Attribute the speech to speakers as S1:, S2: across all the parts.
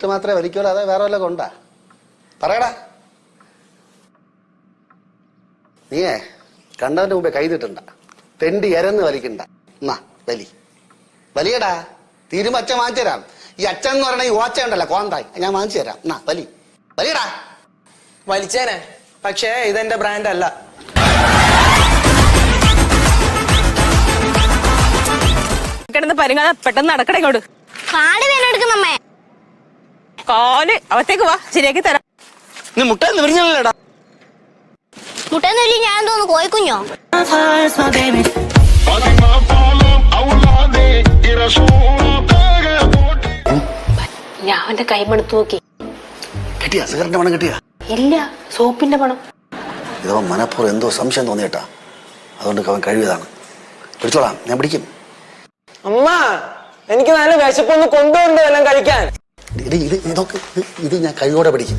S1: മുട്ട് മാത്രമേ വലിക്കുള്ളൂ, അതെ വേറെ വല്ല കൊണ്ടാ? പറയടാ. നീയേ കണ്ടവന്റെ മുമ്പേ കൈതിട്ടണ്ട, തെണ്ടി എരന്ന് വലിക്കണ്ട. എന്നാ വലിയടാ. തീരുമ്പോ അച്ഛൻ വാങ്ങിച്ചു തരാം. ഈ അച്ഛൻ എന്ന് പറയണ ഈ ഓച്ച ഉണ്ടല്ലോ കോന്തായി, ഞാൻ വാങ്ങിച്ചു തരാം. എന്നാ വലിയടാ.
S2: വലിച്ചേനെ, പക്ഷേ ഇതെന്റെ ബ്രാൻഡ് അല്ല.
S3: പരിങ്ങാതെ പെട്ടെന്ന് നടക്കട ഇങ്ങോട്ട്. കാല് അവത്തേക്ക് വാ, ശരിയാക്കി തരാം.
S2: നീ മുട്ടന്ന് വിരിഞ്ഞല്ലേടാ?
S4: മുട്ടന്ന് വിരി ഞാൻ തോന്നുന്നു കോയിക്കുഞ്ഞോ?
S3: ഞാൻ അവന്റെ കൈമടുത്ത് നോക്കി.
S1: കിട്ടിയാ? സിഗരറ്റിന്റെ പണം കിട്ടിയാ?
S3: ഇല്ല, സോപ്പിന്റെ പണം.
S1: ഇതവൻ മനപ്പൂർവ്വം എന്തോ സംശയം തോന്നിയിട്ടാ, അതുകൊണ്ട് അവൻ കഴിവിയതാണ്. പിടിച്ചോളാം, ഞാൻ പിടിക്കും.
S2: അമ്മ, എനിക്ക് നല്ല വിശപ്പൊന്ന് കൊണ്ടുപോണ്ട് എല്ലാം കഴിക്കാൻ.
S1: ഇത് ഞാൻ കഴിയോടെ പിടിക്കും.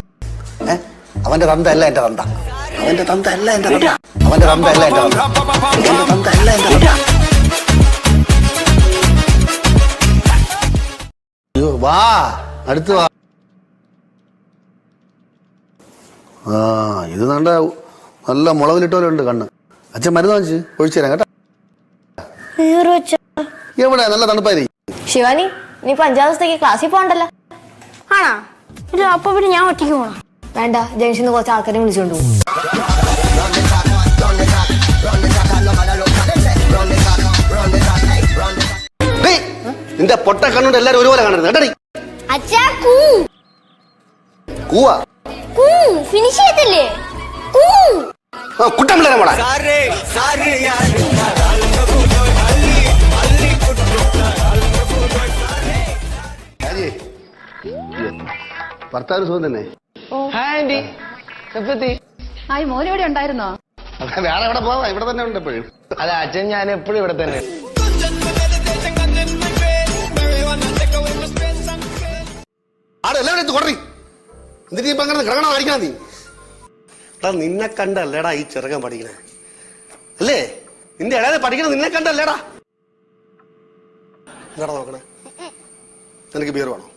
S1: അവന്റെ തന്ത അല്ല എന്റെ തന്ത. അവന്റെ തന്ത അല്ല എന്റെ തന്ത. അവന്റെ തന്ത അല്ല എന്റെ തന്ത. അവന്റെ തന്ത അല്ല എന്റെ തന്ത. അയ്യോ, വാ അടുത്ത് വാ. ഇത് നല്ല മുളകിലിട്ടോലുണ്ട് കണ്ണ്. അച്ഛൻ മരുന്ന് വാങ്ങിച്ച് ഒഴിച്ചു തരാം കേട്ടോ. എവിടെ നല്ല തണുപ്പായിരിക്കും.
S4: ശിവാനി, നീ 5 ദിവസത്തേക്ക് ക്ലാസ്സിൽ പോകണ്ടല്ലോ. ആണോ? ഇല്ല, അപ്പൊ പിന്നെ ഞാൻ ഒറ്റയ്ക്ക് പോകണം. വേണ്ട, ജംഗ്ഷനിൽ കുറച്ച് ആൾക്കാരെ വിളിച്ചോണ്ട് പോകും.
S1: നിന്റെ പൊട്ട കണ്ണുകൊണ്ട് എല്ലാരും ഒരുപോലെ കാണരുത് കേട്ടടി.
S4: ഫിനിഷ് ചെയ്തില്ലേ?
S1: കുട്ടം പിള്ളേരെ മോളെ. ഭർത്താവ് സുഖം തന്നെ?
S5: മോൻ ഇവിടെ ഉണ്ടായിരുന്നോ?
S1: വേറെ എവിടെ പോവാ, ഇവിടെ തന്നെ ഉണ്ട് എപ്പോഴും.
S2: അല്ല അച്ഛൻ, ഞാൻ എപ്പോഴും ഇവിടെ തന്നെ.
S1: ആടെ എല്ലാവരും കൊടറി. എന്നിട്ട് ഇപ്പൊ അങ്ങനെ കിടക്കണോ കാണിക്കണം നീ? എടാ നിന്നെ കണ്ടല്ലേടാ ഈ ചെറുക്കൻ പഠിക്കണേ, അല്ലേ? നിന്റെ ഇടയിൽ പഠിക്കണ നിന്നെ കണ്ടല്ലേടാ. എന്താടാ നോക്കണേ? നിനക്ക് ബിയർ വേണോ?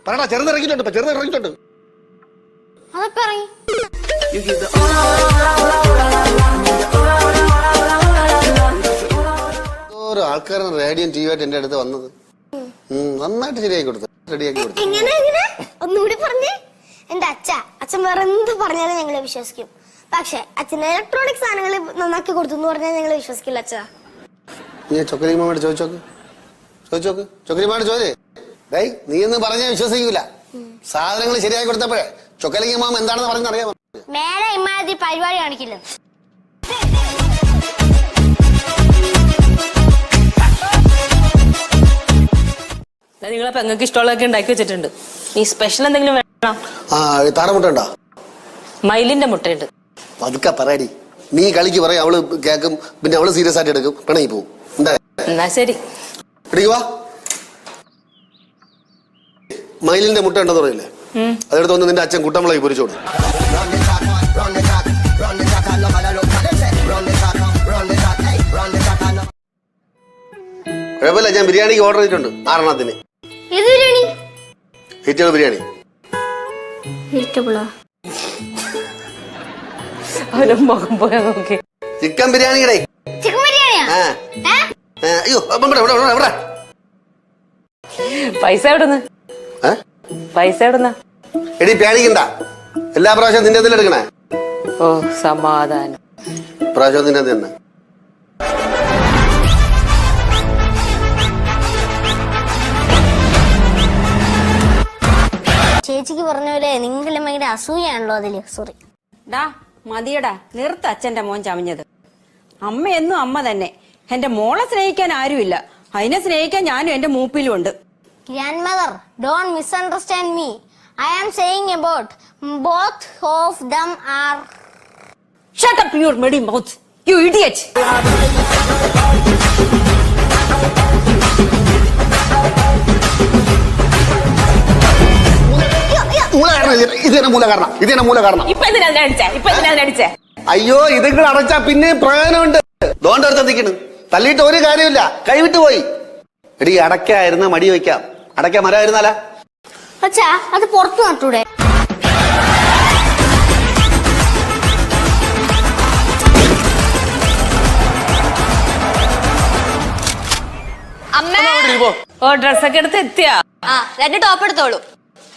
S1: പറയടാ. ചെറുതിറങ്ങിയിട്ടുണ്ട്, ചെറുതിറങ്ങിയിട്ടുണ്ട്. ഓരോ ആൾക്കാരാണ് റേഡിയം ടി വി ആയിട്ട് എന്റെ അടുത്ത് വന്നത്. നന്നായിട്ട് ശരിയാക്കി കൊടുത്തു, റെഡിയാക്കി കൊടുത്തു.
S4: ഒന്നുകൂടി പറഞ്ഞേ. എന്റെ അച്ഛൻ വേറെ എന്ത് പറഞ്ഞാലും ഞങ്ങളെ വിശ്വസിക്കും. പക്ഷെ അച്ഛന് ഇലക്ട്രോണിക് സാധനങ്ങൾ നന്നാക്കി കൊടുത്തു എന്ന് പറഞ്ഞാൽ ഞങ്ങളെ വിശ്വസിക്കില്ല. അച്ഛാ,
S1: നീ ചൊക്കലിമാട് ചോദിച്ചോക്ക്. ചൊക്കലിമാട് ചോദേ. നീ എന്ന് പറഞ്ഞാൽ വിശ്വസിക്കൂല. സാധനങ്ങൾ ശരിയാക്കി കൊടുത്തപ്പോഴേ ചൊക്കലിംഗ മാമ എന്താണെന്ന് പറഞ്ഞ് അറിയാമോ?
S4: മേലെ ഇമാതിരി പരിപാടി കാണിക്കില്ല.
S3: നിങ്ങളെ പെങ്ങൾക്ക് ഇഷ്ടമുള്ളതൊക്കെ ഉണ്ടാക്കി വെച്ചിട്ടുണ്ട്. ഈ സ്പെഷ്യൽ എന്തെങ്കിലും വേണം?
S1: താറമുട്ട ഉണ്ടോ?
S3: മയിലിന്റെ മുട്ടയുണ്ട്.
S1: പതുക്കെ പറയടി. നീ കളിക്ക് പറയാം, അവള് കേൾക്കും, പിന്നെ അവള് സീരിയസ് ആയിട്ട് എടുക്കും, പിണങ്ങി പോവും.
S3: എന്നാ ശരി,
S1: പിടിക്കുവാ. മയിലിന്റെ മുട്ട ഉണ്ടെന്ന് പറയില്ലേ, അതെടുത്ത് വന്ന് നിന്റെ അച്ഛൻ കുട്ടമ്പളായി പൊരിച്ചോടും. കുഴപ്പമില്ല, ഞാൻ ബിരിയാണിക്ക് ഓർഡർ ചെയ്തിട്ടുണ്ട് 6 വെജിറ്റബിൾ ബിരിയാണി. ചിക്കൻ ബിരിയാണി. അയ്യോ,
S3: പൈസ എവിടുന്ന്?
S1: എടി പേടിക്കണ്ട, എല്ലാ പ്രാവശ്യം നിന്റെ അതിൽ എടുക്കണേ.
S3: ഓ സമാധാനം.
S1: പ്രാവശ്യം നിന്റെ തന്നെ.
S4: ചേച്ചിക്ക് പറഞ്ഞ പോലെ നിങ്ങളെ ഭയങ്കര അസൂയാണല്ലോ അതില്. സോറി.
S5: ഡാ മതിയടാ, നിർത്ത അച്ഛന്റെ മോൻ ചമഞ്ഞത്. അമ്മ എന്നും അമ്മ തന്നെ. എന്റെ മോളെ സ്നേഹിക്കാൻ ആരുമില്ല, അതിനെ സ്നേഹിക്കാൻ ഞാനും എന്റെ മൂപ്പിലും ഉണ്ട്.
S4: Grandmother, don't misunderstand me. I am saying about both of them are.
S5: Shut up your muddy mouth, you idiot.
S1: മൂല കാരണം. അയ്യോ, ഇതുങ്ങൾ അടച്ചാ പിന്നെ പ്രയോജനമുണ്ട്. ദോണ്ടെടുത്ത് നിൽക്കണ്, തല്ലിയിട്ട് ഒരു കാര്യമില്ല, കൈവിട്ട് പോയി. എടി അടയ്ക്കായിരുന്ന മടി വെക്കാം. അടയ്ക്ക മരമായിരുന്നാലാ?
S4: അച്ഛാ അത് പുറത്തു നട്ടൂടെ?
S3: അമ്മ ഓ ഡ്രസ്സൊക്കെ എടുത്ത് എത്തിയാ?
S6: 2 ടോപ്പ് എടുത്തോളൂ.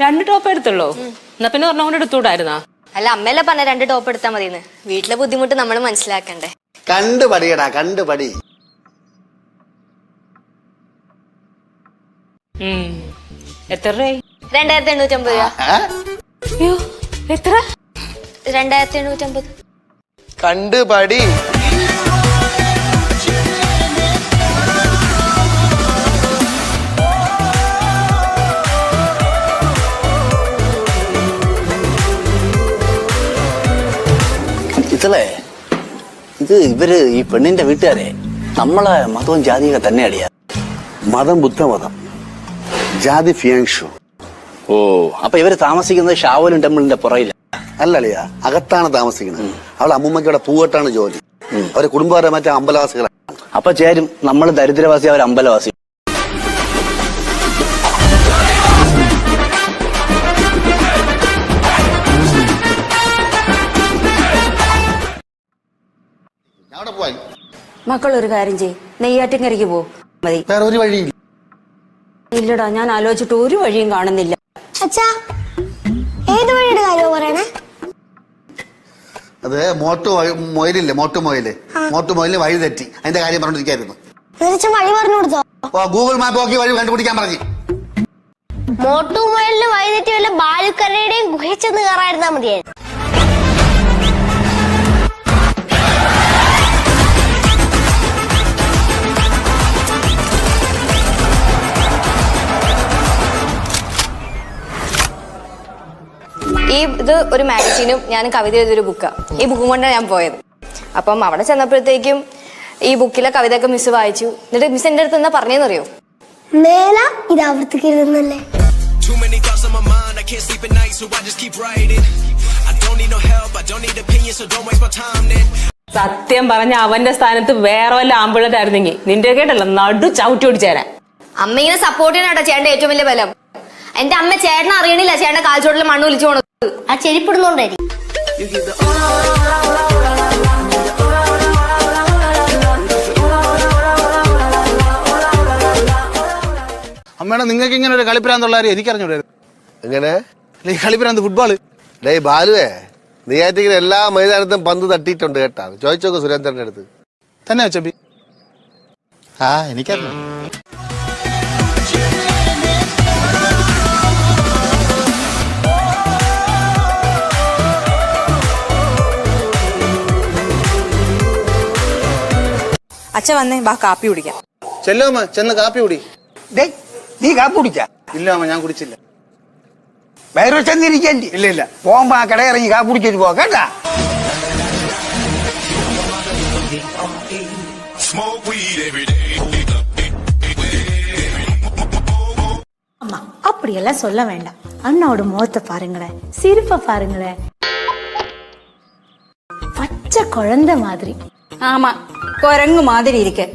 S3: 2 ടോപ്പ് എടുത്തുള്ളൂ? എന്നാ പിന്നെ ഒരെണ്ണം കൊണ്ട് എടുത്തുകൂടായിരുന്നാ?
S6: അല്ല, അമ്മയല്ലേ പറഞ്ഞ 2 ടോപ്പ് എടുത്താൽ മതിയെന്ന്. വീട്ടിലെ ബുദ്ധിമുട്ട് നമ്മൾ മനസ്സിലാക്കണ്ടേ.
S1: കണ്ടുപടിയടാ, കണ്ടുപടി.
S3: എത്ര രൂപ?
S6: 2850 രൂപ.
S3: അയ്യോ എത്ര?
S6: 2850.
S2: കണ്ടുപടി.
S7: ഇതല്ലേ ഇത് ഇവര് ഈ പെണ്ണിന്റെ വീട്ടുകാരെ നമ്മളെ മതവും ജാതിയൊക്കെ തന്നെ അടിയാ.
S1: മതം ബുദ്ധമതം, ജാതി ഫിയാങ്ഷു.
S7: ഓ, അപ്പൊ ഇവര് താമസിക്കുന്നത് ഷാവലും ടെമ്പിളിന്റെ പുറയില്ല?
S1: അല്ലളിയ, അകത്താണ് താമസിക്കുന്നത്. അവളെ അമ്മൂമ്മയ്ക്ക് അവിടെ പൂവെട്ടാണ് ജോലി. അവരെ കുടുംബക്കാരെ മറ്റേ അമ്പലവാസികളാണ്.
S7: അപ്പൊ ചേരും നമ്മൾ ദരിദ്രവാസി, അവർ അമ്പലവാസി.
S1: അവിടെ പോയി
S5: മക്കളൊരു കാര്യം ചെയ്യ്, നെയ്യാറ്റിൻകരയ്ക്ക് പോ. മതി.
S1: വേറെ ഒരു വഴിയില്ല.
S5: ഇല്ലടാ, ഞാൻ ആലോചിച്ചിട്ട് ഒരു വഴിയും കാണുന്നില്ല.
S4: അച്ഛാ ഏത് വഴിയുടെ കാര്യമോ പറയണേ?
S1: അത് മോട്ടുമൊയിലില്ലേ, മോട്ടുമൊയില് വഴി തെറ്റി. അതിന്റെ കാര്യം പറഞ്ഞിരിക്കായിരുന്നു.
S4: അച്ഛൻ വഴി പറഞ്ഞു കൊടുത്തോ?
S1: ഗൂഗിൾ മാപ്പ് നോക്കി വഴി കണ്ടുപിടിക്കാൻ പറഞ്ഞു.
S4: മോട്ടുമൊയിലിന് വഴി തെറ്റി വല്ല ബാലുക്കരയുടെയും ഗുഹയിൽ ചെന്ന് കയറായിരുന്നാ മതിയായിരുന്നു.
S6: ഇത് ഒരു മാഗസീനും ഞാൻ കവിത എഴുതിയൊരു ബുക്കാണ്. ഈ ബുക്കും കൊണ്ടാണ് ഞാൻ പോയത്. അപ്പം അവിടെ ചെന്നപ്പോഴത്തേക്കും ഈ ബുക്കിലെ കവിതയൊക്കെ മിസ് വായിച്ചു. എന്നിട്ട് മിസ് എന്റെ അടുത്ത് എന്താ പറഞ്ഞെന്നറിയോ?
S4: മേല ഇത് ആവർത്തിക്കരുതെന്നല്ലേ?
S8: Too many thoughts on my mind, I can't sleep at night, so I just keep writing. I don't need no help, I don't need opinions, so don't waste my time then.
S3: സത്യം പറഞ്ഞ അവന്റെ സ്ഥാനത്ത് വേറെ വല്ല ആമ്പിള്ളേരായിരുന്നെങ്കിൽ നിന്റെ കേട്ടല്ലോ നടു ചവിട്ടി ഓടിച്ചേരാൻ.
S6: അമ്മ ഇങ്ങനെ സപ്പോർട്ട് ചെയ്യാനാട്ടോ ചേട്ടന്റെ ഏറ്റവും വലിയ ബലം. എന്റെ അമ്മ ചേട്ടനെ അറിയണില്ല, ചേട്ടന്റെ കാൽച്ചോട്ടിൽ മണ്ണ് വിളിച്ചു പോണത്.
S4: ആ ചെരിപ്പിടുന്നോണ്ടായിരിക്കും.
S9: അമ്മയുടെ നിങ്ങൾക്ക് ഇങ്ങനെ ഒരു കളിപ്രാന്തുള്ള കാര്യം എനിക്കറിഞ്ഞൂടായിരുന്നു.
S1: എങ്ങനെ
S9: ഈ കളിപ്രാന്ത് ഫുട്ബോള്?
S1: ഡേ ബാലുവേ, നെയ്യാറ്റിങ്ങനെ എല്ലാ മൈതാനത്തും പന്ത് തട്ടിയിട്ടുണ്ട് കേട്ടാ. ചോദിച്ചോക്ക് സുരേന്ദ്രന്റെ അടുത്ത്.
S9: തന്നെ വെച്ചപ്പി? ആ, എനിക്കറിയാം.
S5: അച്ഛ വന്നേ, ബാ കാപ്പി കുടിക്കാം.
S9: ചെല്ലോ അമ്മ, ചെന്ന് കാപ്പി കുടി.
S2: നീ കാപ്പ് കുടിച്ച?
S9: ഇല്ല അമ്മ, ഞാൻ കുടിച്ചില്ല.
S2: വയറു ചെന്നിരിക്കേണ്ടി?
S9: ഇല്ല ഇല്ല.
S2: പോകുമ്പോ ആ കടയിറങ്ങി കാപ്പ് കുടിച്ചിട്ട് പോ കേട്ടാ.
S10: அம்மா அப்படியெல்லாம் சொல்ல வேண்டாம். அண்ணாவோட முகத்தை பாருங்களேன், சிரிப்பை பாருங்களேன், பச்சை குழந்தை மாதிரி.
S5: ആമാ, കൊരങ്ങ് മാതിരി ഇരിക്കെ.